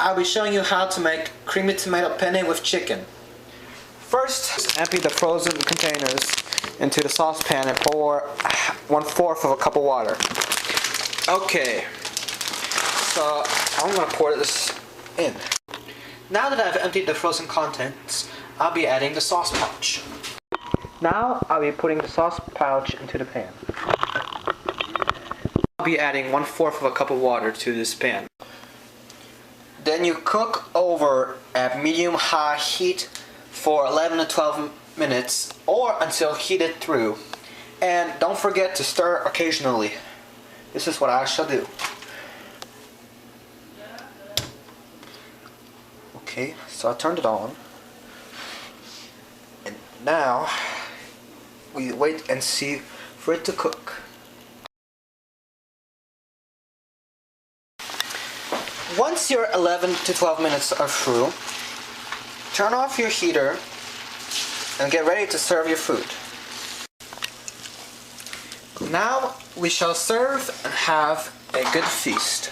I'll be showing you how to make creamy tomato penne with chicken. First, empty the frozen containers into the saucepan and pour 1/4 of a cup of water. Okay, so I'm going to pour this in. Now that I've emptied the frozen contents, I'll be adding the sauce pouch. Now I'll be putting the sauce pouch into the pan. I'll be adding 1/4 of a cup of water to this pan. Then you cook over at medium-high heat for 11 to 12 minutes or until heated through. And don't forget to stir occasionally. This is what I shall do. Okay, so I turned it on. And now we wait and see for it to cook. Once your 11 to 12 minutes are through, turn off your heater and get ready to serve your food. Now we shall serve and have a good feast.